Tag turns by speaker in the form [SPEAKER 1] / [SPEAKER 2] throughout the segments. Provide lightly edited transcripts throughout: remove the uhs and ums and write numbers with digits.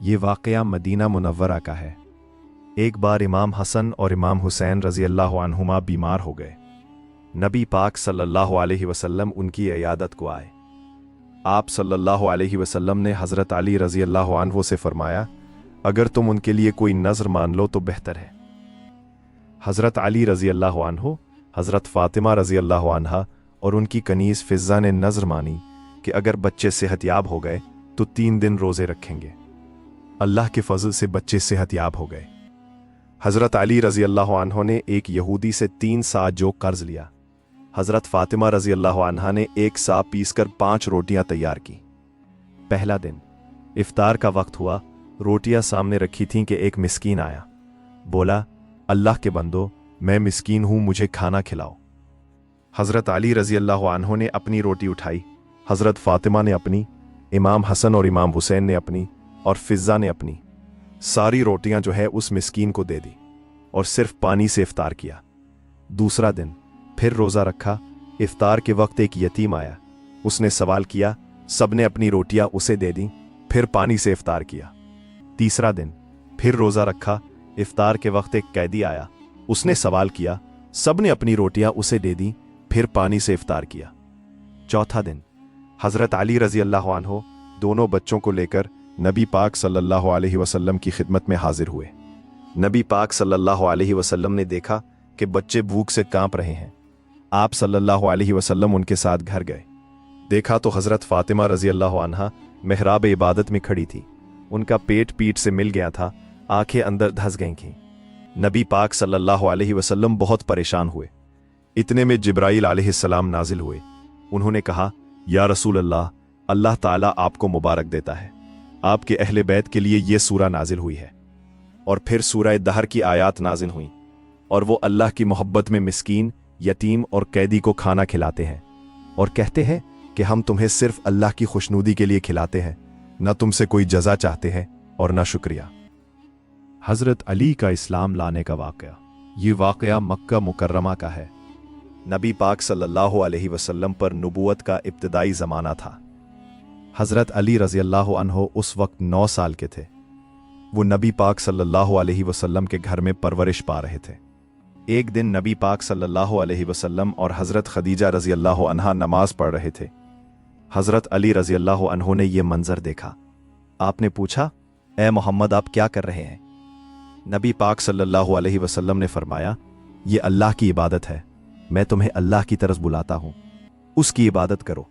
[SPEAKER 1] ये वाक़या Medina Munawwara का है। एक बार इमाम हसन और इमाम हुसैन रज़ी अल्लाह अन्हुमा बीमार हो गए। नबी पाक सल्लल्लाहु अलैहि वसल्लम उनकी इयादत को आए। आप सल्लल्लाहु अलैहि वसल्लम ने हज़रत अली रज़ी अल्लाह अन्हु से फरमाया, अगर तुम उनके लिए कोई नज़र मान लो तो बेहतर है। हज़रत अली रज़ी अल्लाह अन्हु, हज़रत फ़ातिमा रज़ी अल्लाह अन्हा और उनकी कनीज़ फ़िज़्ज़ा ने नज़र मानी कि अगर बच्चे सेहतयाब हो गए तो 3 दिन रोज़े रखेंगे। अल्लाह के फजल से बच्चे सेहतयाब हो गए। हज़रत अली रज़ी अल्लाह अन्हु ने एक यहूदी से 3 सा जो कर्ज लिया। हज़रत फ़ातिमा रज़ी अल्लाह अन्हा ने 1 सा पीसकर 5 रोटियां तैयार की। पहला दिन इफ्तार का वक्त हुआ, रोटियां सामने रखी थीं कि एक मिस्कीन आया। बोला, अल्लाह के बंदो, मैं मिस्कीन हूं, मुझे खाना खिलाओ। हज़रत अली रज़ी अल्लाह अन्हु ने अपनी रोटी उठाई, हज़रत फ़ातिमा ने अपनी, इमाम हसन और इमाम हुसैन ने अपनी और फ़िज़्ज़ा ने अपनी। सारी रोटियां जो है उस मिस्कीन को दे दी और सिर्फ पानी से इफ्तार किया। दूसरा दिन फिर रोज़ा रखा। इफ्तार के वक्त एक यतीम आया, उसने सवाल किया, सबने अपनी रोटियां उसे दे दी, फिर पानी से इफ्तार किया। तीसरा दिन फिर रोज़ा रखा। इफ्तार के वक्त एक कैदी आया, उसने सवाल किया, सबने अपनी रोटियां उसे दे दी, फिर पानी से इफ्तार किया। चौथा दिन हज़रत अली रज़ी अल्लाह अन्हु दोनों बच्चों को लेकर नबी पाक सल्लल्लाहु अलैहि वसल्लम की खिदमत में हाजिर हुए। नबी पाक सल्लल्लाहु अलैहि वसल्लम ने देखा कि बच्चे भूख से कांप रहे हैं। आप सल्लल्लाहु अलैहि वसल्लम उनके साथ घर गए। देखा तो हज़रत फ़ातिमा रज़ी अल्लाह अन्हा मेहराब इबादत में खड़ी थी। उनका पेट पीठ से मिल गया था, आंखें अंदर धंस गई थीं। नबी पाक सल्लल्लाहु अलैहि वसल्लम बहुत परेशान हुए। इतने में जिब्राईल अलैहिस्सलाम नाजिल हुए। उन्होंने कहा, या रसूल अल्लाह, अल्लाह ताला आपको मुबारक देता है, आपके अहले बैत के लिए ये सूरा नाजिल हुई है। और फिर सूरह दहर की आयात नाजिल हुई और वो अल्लाह की मोहब्बत में मिस्कीन, यतीम और कैदी को खाना खिलाते हैं और कहते हैं कि हम तुम्हें सिर्फ अल्लाह की खुशनुदी के लिए खिलाते हैं, न तुमसे कोई जजा चाहते हैं और न शुक्रिया। हज़रत अली का इस्लाम लाने का वाक़या। ये वाक़या मक्का मुकर्रमा का है। नबी पाक सल्लल्लाहु अलैहि वसल्लम पर नबूवत का इब्तिदाई ज़माना था। हज़रत अली रज़ी अल्लाह अन्हु उस वक्त 9 साल के थे। वो नबी पाक सल्लल्लाहु अलैहि वसल्लम के घर में परवरिश पा रहे थे। एक दिन नबी पाक सल्लल्लाहु अलैहि वसल्लम और हज़रत खदीजा रज़ी अल्लाह अन्हा नमाज पढ़ रहे थे। हज़रत अली रज़ी अल्लाह अन्हु ने यह मंजर देखा। आपने पूछा, ए मोहम्मद, आप क्या कर रहे हैं? नबी पाक सल्लल्लाहु अलैहि वसल्लम ने फरमाया, ये अल्लाह की इबादत है, मैं तुम्हें अल्लाह की तरफ बुलाता हूं, उसकी इबादत करो।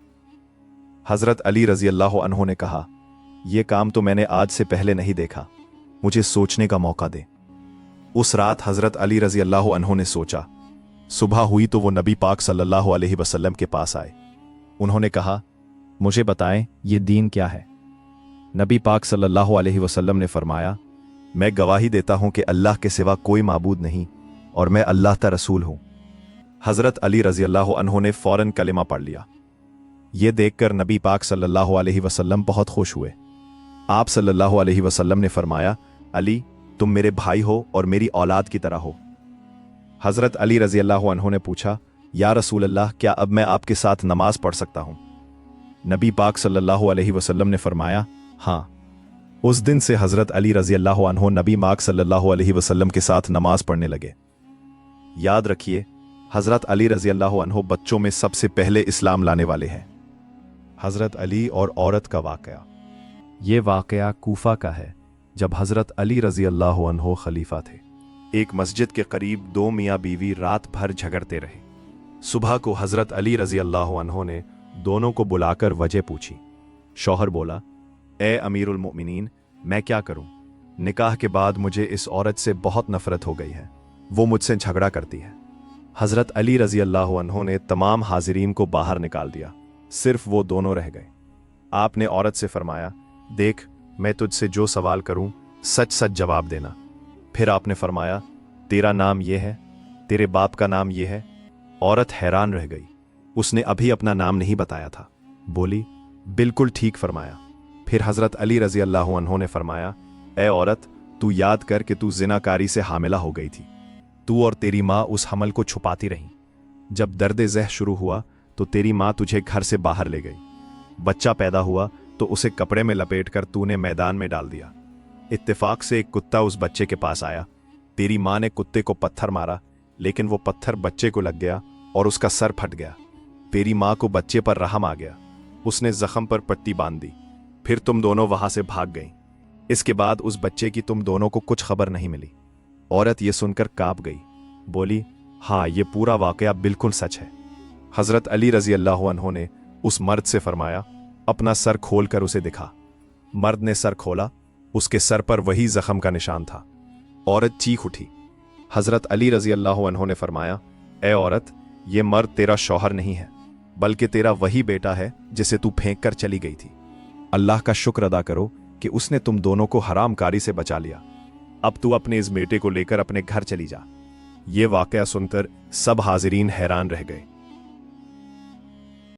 [SPEAKER 1] हज़रत अली रज़ी अल्लाह अन्हु ने कहा, यह काम तो मैंने आज से पहले नहीं देखा, मुझे सोचने का मौका दे। उस रात हज़रत अली रज़ी अल्लाह अन्हु ने सोचा। सुबह हुई तो वो नबी पाक सल्लल्लाहु अलैहि वसल्लम के पास आए। उन्होंने कहा, मुझे बताएं ये दीन क्या है? नबी पाक सल्लल्लाहु अलैहि वसल्लम ने फरमाया, मैं गवाही देता हूं कि अल्लाह के सिवा कोई माबूद नहीं और मैं अल्लाह का रसूल हूं। हज़रत अली रज़ी अल्लाह अन्हु ने फ़ौरन कलिमा पढ़ लिया। ये देखकर नबी पाक सल्लल्लाहु अलैहि वसल्लम बहुत खुश हुए। आप सल्लल्लाहु अलैहि वसल्लम ने फरमाया, अली, तुम मेरे भाई हो और मेरी औलाद की तरह हो। हज़रत अली रज़ी अल्लाह अन्हु ने पूछा, या रसूल अल्लाह, क्या अब मैं आपके साथ नमाज पढ़ सकता हूं? नबी पाक सल्लल्लाहु अलैहि वसल्लम ने फरमाया, हाँ। उस दिन से हज़रत अली रज़ी अल्लाह अन्हु नबी पाक सल्लल्लाहु अलैहि वसल्लम के साथ नमाज पढ़ने लगे। याद रखिए, हज़रत अली रज़ी अल्लाह अन्हु बच्चों में सबसे पहले इस्लाम लाने वाले हैं। हज़रत अली और औरत का वाक़या। ये वाक़या कूफा का है, जब हज़रत अली रज़ी अल्लाह अन्हु खलीफा थे। एक मस्जिद के करीब 2 मियाँ बीवी रात भर झगड़ते रहे। सुबह को हज़रत अली रज़ी अल्लाह अन्हु ने दोनों को बुलाकर वजह पूछी। शौहर बोला, ए अमीरुल मोमिनीन, मैं क्या करूं? निकाह के बाद मुझे इस औरत से बहुत नफरत हो गई है, वो मुझसे झगड़ा करती है। हज़रत अली रज़ी अल्लाह अन्हु ने तमाम हाजिरीन को बाहर निकाल दिया, सिर्फ वो दोनों रह गए। आपने औरत से फरमाया, देख, मैं तुझसे जो सवाल करूं सच सच जवाब देना। फिर आपने फरमाया, तेरा नाम यह है, तेरे बाप का नाम यह है। औरत हैरान रह गई, उसने अभी अपना नाम नहीं बताया था। बोली, बिल्कुल ठीक फरमाया। फिर हज़रत अली रज़ी अल्लाह अन्हु ने फरमाया, ए औरत, तू याद कर कि तू ज़िनाकारी से हामिला हो गई थी। तू और तेरी माँ उस हमल को छुपाती रहीं। जब दर्द ज़ह शुरू हुआ तो तेरी माँ तुझे घर से बाहर ले गई। बच्चा पैदा हुआ तो उसे कपड़े में लपेटकर तूने मैदान में डाल दिया। इत्तेफाक से एक कुत्ता उस बच्चे के पास आया। तेरी माँ ने कुत्ते को पत्थर मारा, लेकिन वो पत्थर बच्चे को लग गया और उसका सर फट गया। तेरी माँ को बच्चे पर रहम आ गया, उसने जख्म पर पट्टी बांध दी। फिर तुम दोनों वहां से भाग गई। इसके बाद उस बच्चे की तुम दोनों को कुछ खबर नहीं मिली। औरत ये सुनकर कांप गई, बोली, हाँ, ये पूरा वाकया बिल्कुल सच है। हजरत अली रजी अल्लाह अन्हु ने उस मर्द से फरमाया, अपना सर खोल कर उसे दिखा। मर्द ने सर खोला, उसके सर पर वही जख्म का निशान था। औरत चीख उठी। हजरत अली रजी अल्लाह अन्हु ने फरमाया, ए औरत, ये मर्द तेरा शौहर नहीं है, बल्कि तेरा वही बेटा है जिसे तू फेंक कर चली गई थी। अल्लाह का शुक्र अदा करो कि उसने तुम दोनों को हरामकारी से बचा लिया। अब तू अपने इस बेटे को लेकर अपने घर चली जा। ये वाकया सुनकर सब हाजिरीन हैरान रह गए।